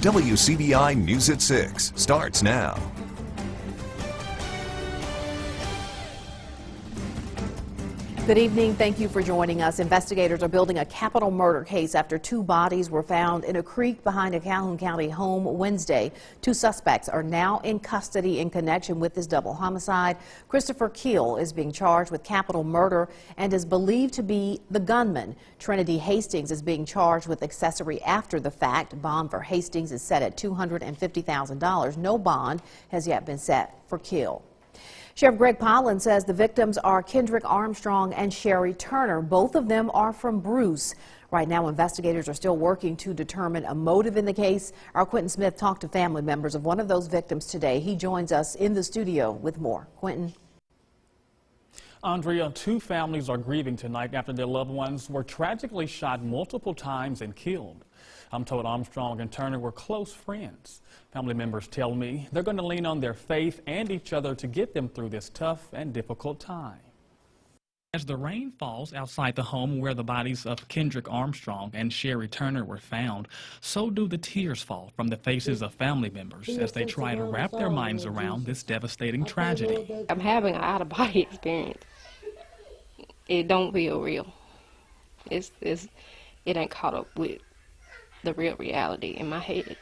WCBI News at 6 starts now. Good evening. Thank you for joining us. Investigators are building a capital murder case after two bodies were found in a creek behind a Calhoun County home Wednesday. Two suspects are now in custody in connection with this double homicide. Christopher Keel is being charged with capital murder and is believed to be the gunman. Trinity Hastings is being charged with accessory after the fact. Bond for Hastings is set at $250,000. No bond has yet been set for Keel. Sheriff Greg Pollan says the victims are Kendrick Armstrong and Sherry Turner. Both of them are from Bruce. Right now, investigators are still working to determine a motive in the case. Our Quentin Smith talked to family members of one of those victims today. He joins us in the studio with more. Quentin. Andrea, two families are grieving tonight after their loved ones were tragically shot multiple times and killed. I'm told Armstrong and Turner were close friends. Family members tell me they're going to lean on their faith and each other to get them through this tough and difficult time. As the rain falls outside the home where the bodies of Kendrick Armstrong and Sherry Turner were found, so do the tears fall from the faces of family members as they try to wrap their minds around this devastating tragedy. I'm having an out-of-body experience. It don't feel real. It ain't caught up with the real reality in my head.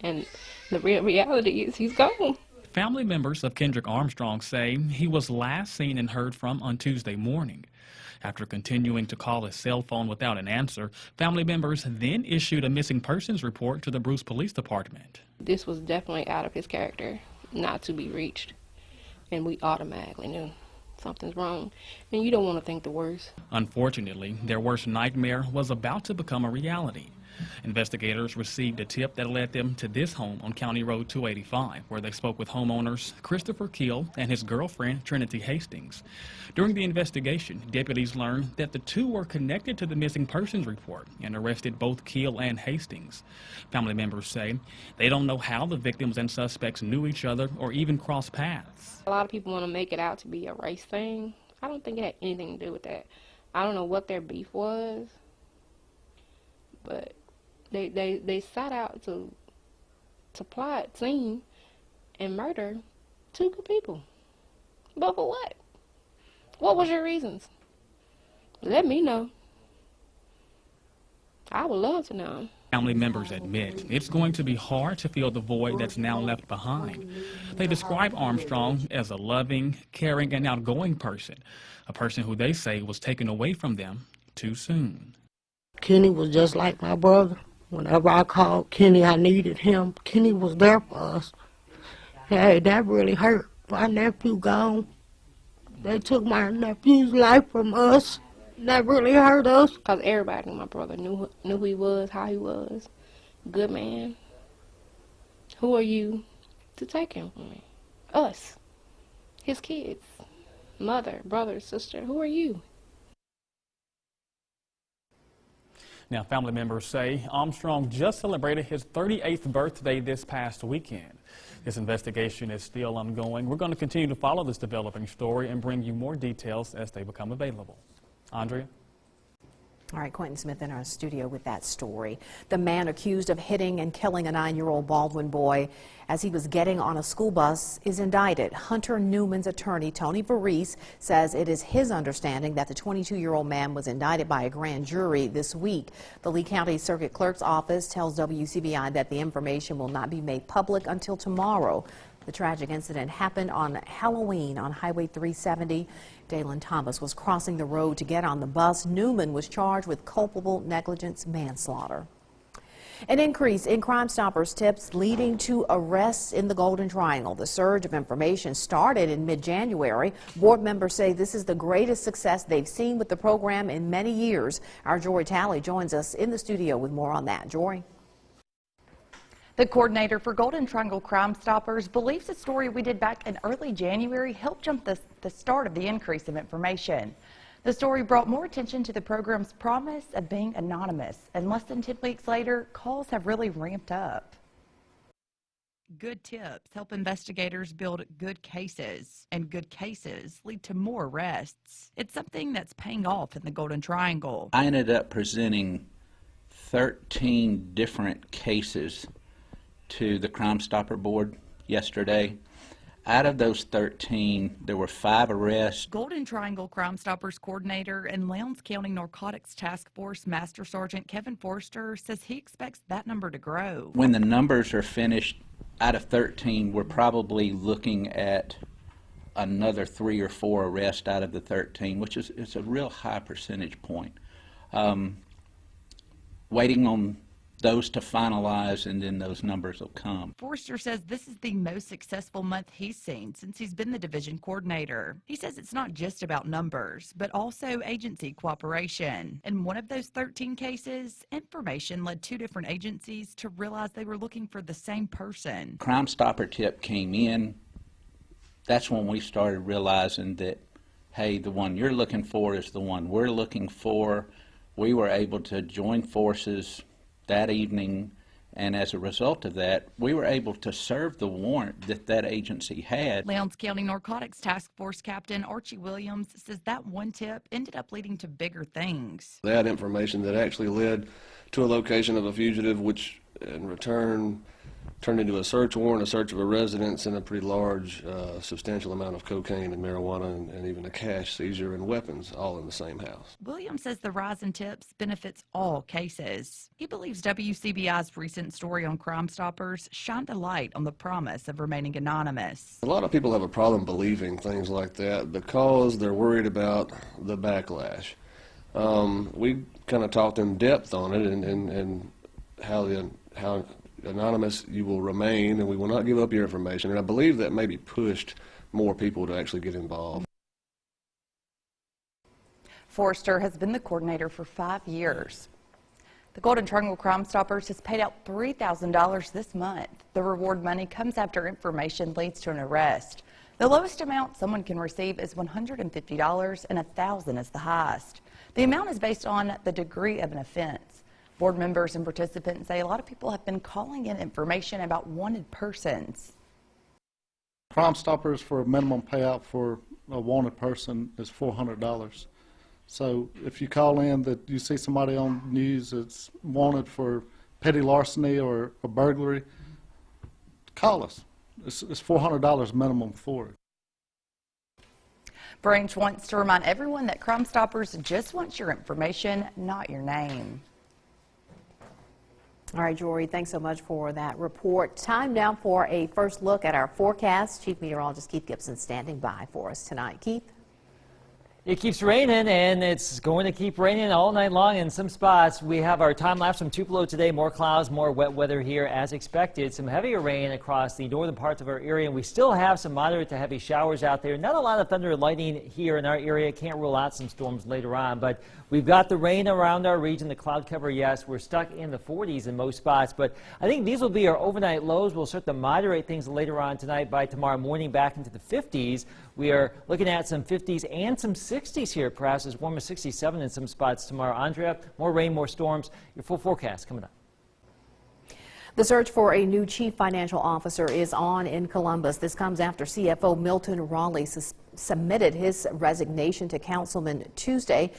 And the real reality is he's gone. Family members of Kendrick Armstrong say he was last seen and heard from on Tuesday morning. After continuing to call his cell phone without an answer, family members then issued a missing persons report to the Bruce Police Department. This was definitely out of his character, not to be reached. And we automatically knew something's wrong. And you don't want to think the worst. Unfortunately, their worst nightmare was about to become a reality. Investigators received a tip that led them to this home on County Road 285, where they spoke with homeowners Christopher Keel and his girlfriend Trinity Hastings. During the investigation, deputies learned that the two were connected to the missing persons report and arrested both Keel and Hastings. Family members say they don't know how the victims and suspects knew each other or even crossed paths. A lot of people want to make it out to be a race thing. I don't think it had anything to do with that. I don't know what their beef was, but they set out to plot, scheme, and murder two good people. But for what? What was your reasons? Let me know. I would love to know. Family members admit it's going to be hard to fill the void that's now left behind. They describe Armstrong as a loving, caring, and outgoing person, a person who they say was taken away from them too soon. Kenny was just like my brother. Whenever I called Kenny, I needed him. Kenny was there for us. Hey, that really hurt. My nephew gone. They took my nephew's life from us. That really hurt us. Because everybody knew my brother, knew who he was, how he was. Good man. Who are you to take him from me? Us. His kids. Mother, brother, sister. Who are you? Now, family members say Armstrong just celebrated his 38th birthday this past weekend. This investigation is still ongoing. We're going to continue to follow this developing story and bring you more details as they become available. Andrea? All right, Quentin Smith in our studio with that story. The man accused of hitting and killing a 9-year-old Baldwin boy as he was getting on a school bus is indicted. Hunter Newman's attorney, Tony Varese, says it is his understanding that the 22-year-old man was indicted by a grand jury this week. The Lee County Circuit Clerk's office tells WCBI that the information will not be made public until tomorrow. The tragic incident happened on Halloween on Highway 370. Dalen Thomas was crossing the road to get on the bus. Newman was charged with culpable negligence manslaughter. An increase in Crime Stoppers tips leading to arrests in the Golden Triangle. The surge of information started in mid-January. Board members say this is the greatest success they've seen with the program in many years. Our Jory Talley joins us in the studio with more on that. Jory? The coordinator for Golden Triangle Crime Stoppers believes the story we did back in early January helped jump the start of the increase of information. The story brought more attention to the program's promise of being anonymous, and less than 10 weeks later, calls have really ramped up. Good tips help investigators build good cases, and good cases lead to more arrests. It's something that's paying off in the Golden Triangle. I ended up presenting 13 different cases to the Crime Stopper Board yesterday. Out of those 13, there were 5 arrests. Golden Triangle Crime Stoppers Coordinator and Lowndes County Narcotics Task Force Master Sergeant Kevin Forster says he expects that number to grow. When the numbers are finished, out of 13, we're probably looking at another 3 or 4 arrests out of the 13, which is a real high percentage point. Waiting on those to finalize, and then those numbers will come. Forster says this is the most successful month he's seen since he's been the division coordinator. He says it's not just about numbers, but also agency cooperation. In one of those 13 cases, information led 2 different agencies to realize they were looking for the same person. Crime Stopper tip came in. That's when we started realizing that, hey, the one you're looking for is the one we're looking for. We were able to join forces that evening, and as a result of that, we were able to serve the warrant that agency had. Lowndes County Narcotics Task Force Captain Archie Williams says that one tip ended up leading to bigger things. They had information that actually led to a location of a fugitive, which in return turned into a search warrant, a search of a residence, and a pretty large, substantial amount of cocaine and marijuana, and even a cash seizure and weapons, all in the same house. Williams says the rise in tips benefits all cases. He believes WCBI's recent story on Crime Stoppers shined a light on the promise of remaining anonymous. A lot of people have a problem believing things like that because they're worried about the backlash. We kind of talked in depth on it and how anonymous you will remain, and we will not give up your information, and I believe that maybe pushed more people to actually get involved. Forster has been the coordinator for 5 years. The Golden Triangle Crime Stoppers has paid out $3,000 this month. The reward money comes after information leads to an arrest. The lowest amount someone can receive is $150, and $1,000 is the highest. The amount is based on the degree of an offense. Board members and participants say a lot of people have been calling in information about wanted persons. Crime Stoppers, for a minimum payout for a wanted person is $400. So if you call in that you see somebody on the news that's wanted for petty larceny or a burglary, call us. It's $400 minimum for it. Branch wants to remind everyone that Crime Stoppers just wants your information, not your name. All right, Jory, thanks so much for that report. Time now for a first look at our forecast. Chief Meteorologist Keith Gibson standing by for us tonight. Keith? It keeps raining, and it's going to keep raining all night long in some spots. We have our time lapse from Tupelo today. More clouds, more wet weather here as expected. Some heavier rain across the northern parts of our area, and we still have some moderate to heavy showers out there. Not a lot of thunder and lightning here in our area. Can't rule out some storms later on, but we've got the rain around our region. The cloud cover, yes, we're stuck in the 40s in most spots, but I think these will be our overnight lows. We'll start to moderate things later on tonight. By tomorrow morning, back into the 50s. We are looking at some 50s and some 60s here, perhaps as warm as 67 in some spots tomorrow. Andrea, more rain, more storms. Your full forecast coming up. The search for a new chief financial officer is on in Columbus. This comes after CFO Milton Raleigh submitted his resignation to councilmen Tuesday.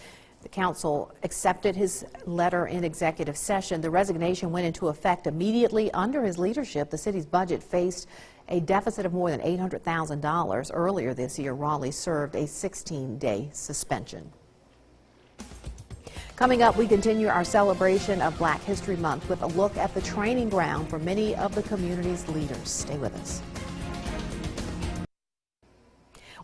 The council accepted his letter in executive session. The resignation went into effect immediately. Under his leadership, the city's budget faced a deficit of more than $800,000. Earlier this year, Raleigh served a 16-day suspension. Coming up, we continue our celebration of Black History Month with a look at the training ground for many of the community's leaders. Stay with us.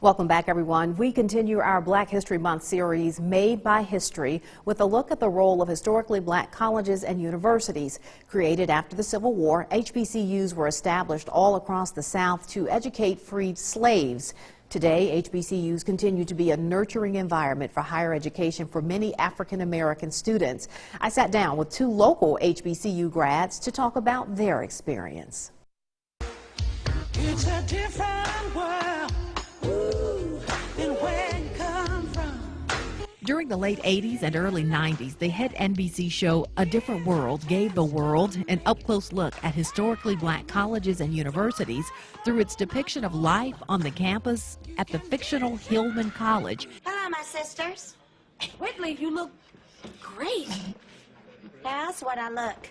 Welcome back, everyone. We continue our Black History Month series, Made by History, with a look at the role of historically black colleges and universities. Created after the Civil War, HBCUs were established all across the South to educate freed slaves. Today, HBCUs continue to be a nurturing environment for higher education for many African American students. I sat down with 2 local HBCU grads to talk about their experience. It's a different world. During the late 80s and early 90s, the hit NBC show A Different World gave the world an up-close look at historically black colleges and universities through its depiction of life on the campus at the fictional Hillman College. Hello, my sisters. Whitley, you look great. That's what I look.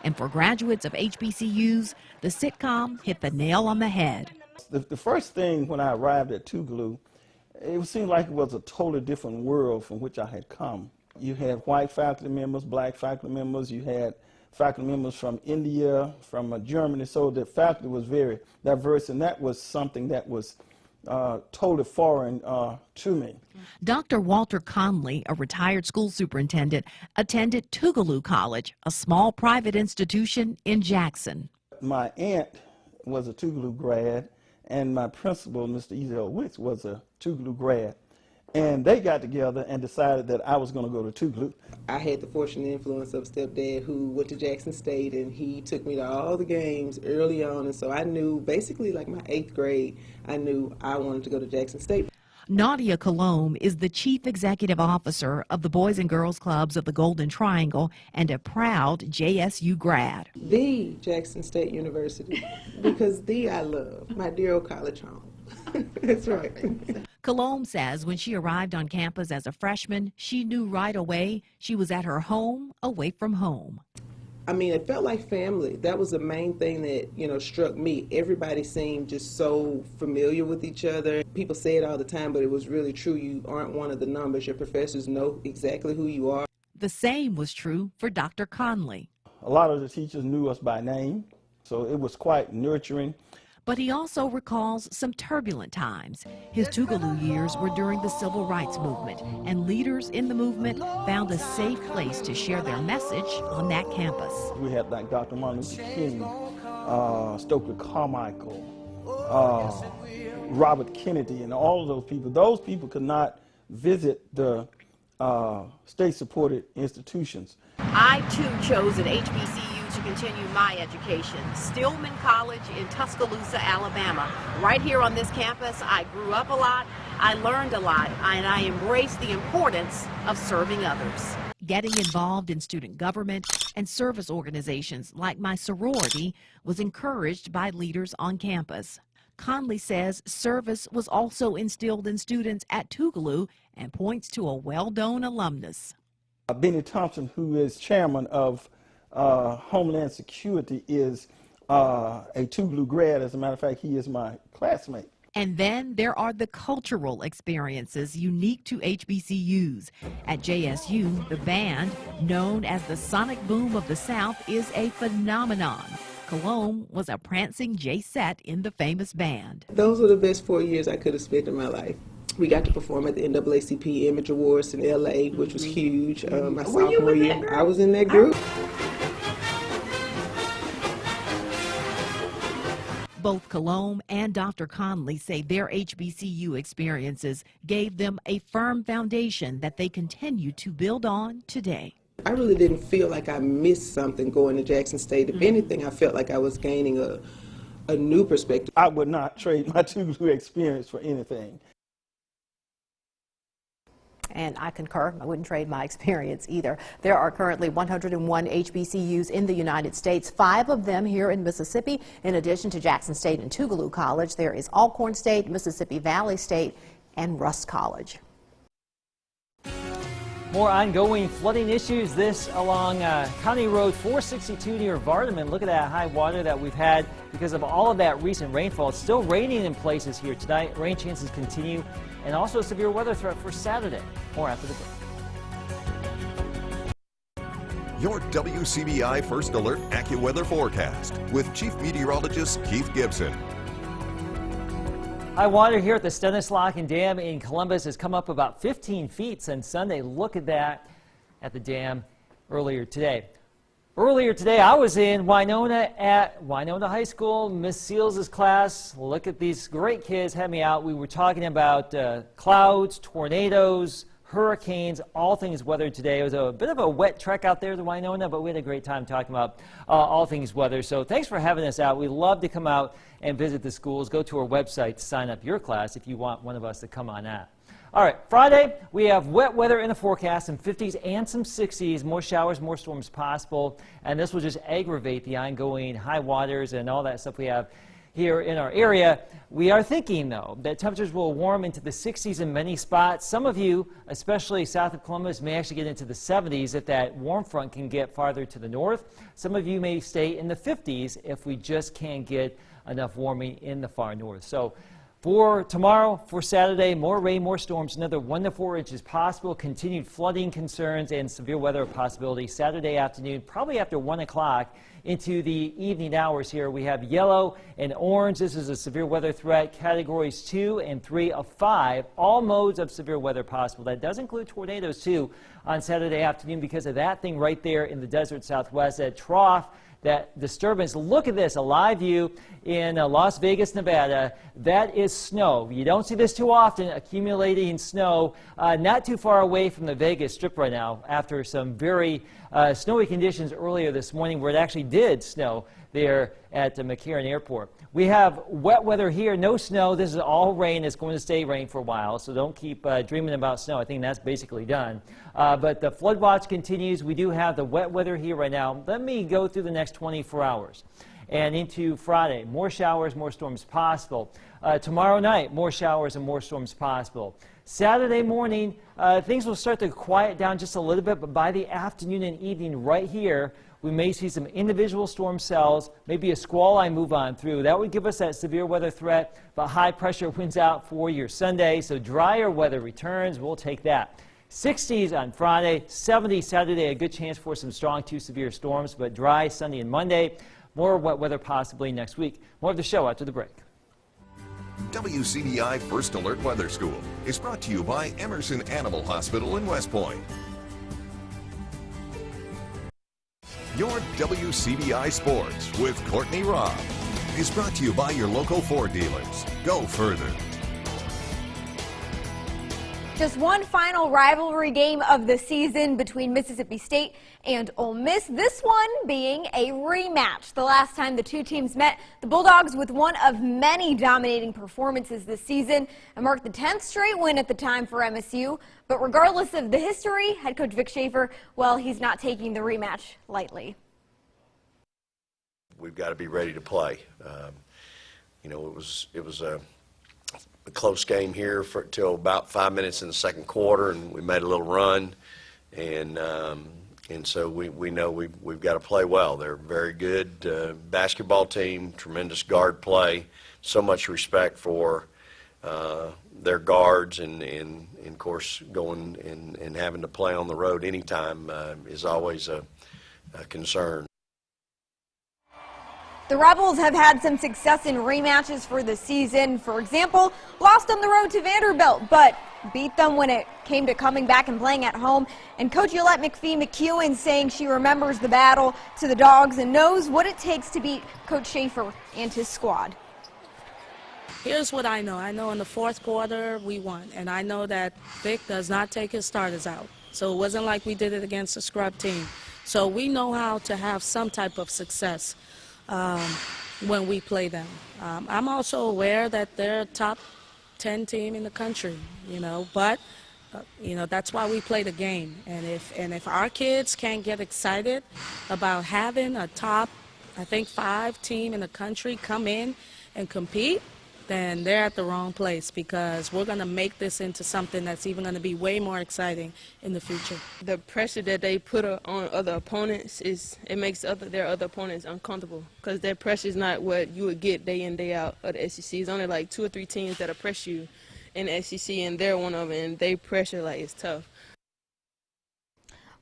And for graduates of HBCUs, the sitcom hit the nail on the head. The first thing when I arrived at Tougaloo, it seemed like it was a totally different world from which I had come. You had white faculty members, black faculty members, you had faculty members from India, from Germany, so the faculty was very diverse, and that was something that was totally foreign to me. Dr. Walter Conley, a retired school superintendent, attended Tougaloo College, a small private institution in Jackson. My aunt was a Tougaloo grad, and my principal, Mr. E.L. Wicks, was a Tougaloo grad. And they got together and decided that I was going to go to Tougaloo. I had the fortunate influence of a stepdad who went to Jackson State, and he took me to all the games early on. And so I knew, basically like my 8th grade, I knew I wanted to go to Jackson State. Nadia Colombe is the chief executive officer of the Boys and Girls Clubs of the Golden Triangle and a proud JSU grad. The Jackson State University, because I love, my dear old college home. That's right. Colombe says when she arrived on campus as a freshman, she knew right away she was at her home, away from home. I mean, it felt like family. That was the main thing that, struck me. Everybody seemed just so familiar with each other. People say it all the time, but it was really true. You aren't one of the numbers. Your professors know exactly who you are. The same was true for Dr. Conley. A lot of the teachers knew us by name, so it was quite nurturing. But he also recalls some turbulent times. His Tougaloo years were during the Civil Rights Movement, and leaders in the movement found a safe place to share their message on that campus. We had like Dr. Martin Luther King, Stokely Carmichael, Robert Kennedy, and all of those people. Those people could not visit the state-supported institutions. I, too, chose an HBCU to continue my education. Stillman College in Tuscaloosa, Alabama. Right here on this campus, I grew up a lot, I learned a lot, and I embraced the importance of serving others. Getting involved in student government and service organizations like my sorority was encouraged by leaders on campus. Conley says service was also instilled in students at Tougaloo and points to a well-known alumnus. Benny Thompson, who is chairman of Homeland Security, is a Tougaloo grad. As a matter of fact, he is my classmate. And then there are the cultural experiences unique to HBCUs. At JSU, the band, known as the Sonic Boom of the South, is a phenomenon. Colombe was a prancing J-Set in the famous band. Those were the best 4 years I could have spent in my life. We got to perform at the NAACP Image Awards in LA, which was huge. My sophomore year, I was in that group. Both Colombe and Dr. Conley say their HBCU experiences gave them a firm foundation that they continue to build on today. I really didn't feel like I missed something going to Jackson State. If anything, I felt like I was gaining a new perspective. I would not trade my Tougaloo experience for anything. And I concur. I wouldn't trade my experience either. There are currently 101 HBCUs in the United States, 5 of them here in Mississippi. In addition to Jackson State and Tougaloo College, there is Alcorn State, Mississippi Valley State, and Rust College. More ongoing flooding issues. This along County Road 462 near Vardaman. Look at that high water that we've had because of all of that recent rainfall. It's still raining in places here tonight. Rain chances continue, and also a severe weather threat for Saturday. More after the break. Your WCBI First Alert AccuWeather forecast with Chief Meteorologist Keith Gibson. High water here at the Stanislaus Dam in Columbus has come up about 15 feet since Sunday. Look at that at the dam earlier today. Earlier today, I was in Winona at Winona High School, Miss Seals' class. Look at these great kids had me out. We were talking about clouds, tornadoes, hurricanes, all things weather today. It was a bit of a wet trek out there to Winona, but we had a great time talking about all things weather. So thanks for having us out. We love to come out and visit the schools. Go to our website to sign up your class if you want one of us to come on out. All right, Friday, we have wet weather in the forecast, some 50s and some 60s, more showers, more storms possible, and this will just aggravate the ongoing high waters and all that stuff we have here in our area. We are thinking, though, that temperatures will warm into the 60s in many spots. Some of you, especially south of Columbus, may actually get into the 70s if that warm front can get farther to the north. Some of you may stay in the 50s if we just can't get enough warming in the far north. So for tomorrow, for Saturday, more rain, more storms, another 1 to 4 inches possible, continued flooding concerns and severe weather possibility Saturday afternoon, probably after 1 o'clock into the evening hours here. We have yellow and orange. This is a severe weather threat, categories 2 and 3 of 5, all modes of severe weather possible. That does include tornadoes too on Saturday afternoon because of that thing right there in the desert southwest, that trough, that disturbance. Look at this, a live view in Las Vegas, Nevada. That is snow. You don't see this too often, accumulating snow not too far away from the Vegas Strip right now after some very snowy conditions earlier this morning where it actually did snow there at the McCarran Airport. We have wet weather here, no snow. This is all rain. It's going to stay rain for a while, so don't keep dreaming about snow. I think that's basically done. But the flood watch continues. We do have the wet weather here right now. Let me go through the next 24 hours. And into Friday, more showers, more storms possible. Tomorrow night, more showers and more storms possible. Saturday morning, things will start to quiet down just a little bit, but by the afternoon and evening right here, we may see some individual storm cells, maybe a squall line move on through. That would give us that severe weather threat, but high pressure winds out for your Sunday, so drier weather returns. We'll take that. 60s on Friday, 70s Saturday, a good chance for some strong to severe storms, but dry Sunday and Monday. More wet weather possibly next week. More of the show after the break. WCBI First Alert Weather School is brought to you by Emerson Animal Hospital in West Point. Your WCBI Sports with Courtney Robb is brought to you by your local Ford dealers. Go further. Just one final rivalry game of the season between Mississippi State and Ole Miss, this one being a rematch. The last time the two teams met, the Bulldogs with one of many dominating performances this season and marked the 10th straight win at the time for MSU. But regardless of the history, head coach Vic Schaefer, well, he's not taking the rematch lightly. We've got to be ready to play. It was a close game here till about 5 minutes in the second quarter, and we made a little run, and so we know we've got to play well. They're a very good basketball team, tremendous guard play, so much respect for their guards, and of course going and having to play on the road anytime is always a concern. The Rebels have had some success in rematches for the season. For example, lost on the road to Vanderbilt, but beat them when it came to coming back and playing at home. And Coach Yolette McPhee-McEwen saying she remembers the battle to the Dogs and knows what it takes to beat Coach Schaefer and his squad. Here's what I know. I know in the fourth quarter we won, and I know that Vic does not take his starters out. So it wasn't like we did it against a scrub team. So we know how to have some type of success when we play them. I'm also aware that they're a top 10 team in the country, but that's why we play the game. And if our kids can't get excited about having a top, I think, 5 team in the country come in and compete, then they're at the wrong place, because we're going to make this into something that's even going to be way more exciting in the future. The pressure that they put on other opponents makes their other opponents uncomfortable, because their pressure is not what you would get day in, day out of the SEC. It's only like 2 or 3 teams that press you in the SEC, and they're one of them, and they pressure like it's tough.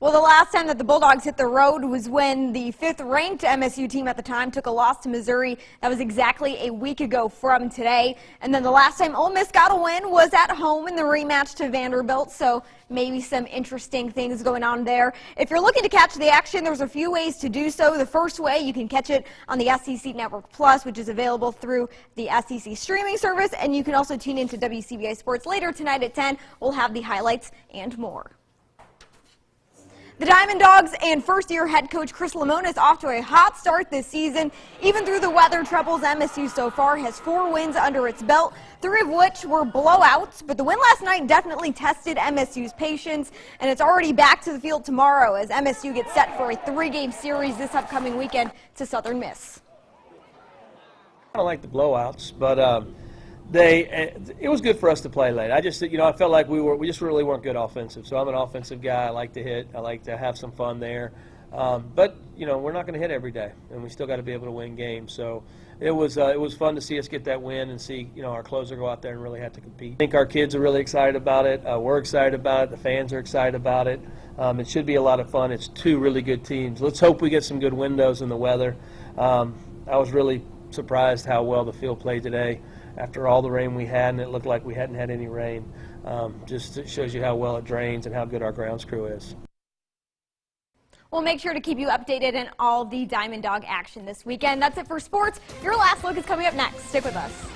Well, the last time that the Bulldogs hit the road was when the 5th-ranked MSU team at the time took a loss to Missouri. That was exactly a week ago from today. And then the last time Ole Miss got a win was at home in the rematch to Vanderbilt, so maybe some interesting things going on there. If you're looking to catch the action, there's a few ways to do so. The first way, you can catch it on the SEC Network Plus, which is available through the SEC streaming service, and you can also tune into WCBI Sports later tonight at 10. We'll have the highlights and more. The Diamond Dogs and first-year head coach Chris Lamona is off to a hot start this season. Even through the weather troubles, MSU so far has 4 wins under its belt, 3 of which were blowouts. But the win last night definitely tested MSU's patience, and it's already back to the field tomorrow as MSU gets set for a 3-game series this upcoming weekend to Southern Miss. don't like the blowouts, but it was good for us to play late. I just, I felt like we just really weren't good offensive. So I'm an offensive guy. I like to hit. I like to have some fun there. But we're not going to hit every day, and we still got to be able to win games. So it was fun to see us get that win and see our closer go out there and really have to compete. I think our kids are really excited about it. We're excited about it. The fans are excited about it. It should be a lot of fun. It's two really good teams. Let's hope we get some good windows in the weather. I was really surprised how well the field played today after all the rain we had, and it looked like we hadn't had any rain. Just it shows you how well it drains and how good our grounds crew is. We'll make sure to keep you updated on all the Diamond Dog action this weekend. That's it for sports. Your last look is coming up next. Stick with us.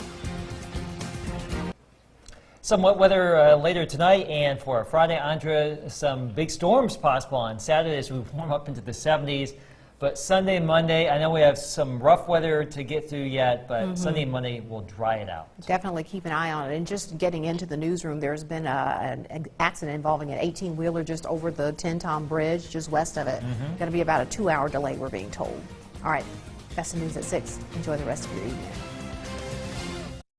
Some wet weather later tonight, and for Friday, Andrea, some big storms possible on Saturday as we warm up into the 70s. But Sunday and Monday, I know we have some rough weather to get through yet, but Sunday and Monday will dry it out. Definitely keep an eye on it. And just getting into the newsroom, there's been an accident involving an 18-wheeler just over the Tin-Tom Bridge, just west of it. Going to be about a 2-hour delay, we're being told. All right, that's the news at 6. Enjoy the rest of your evening.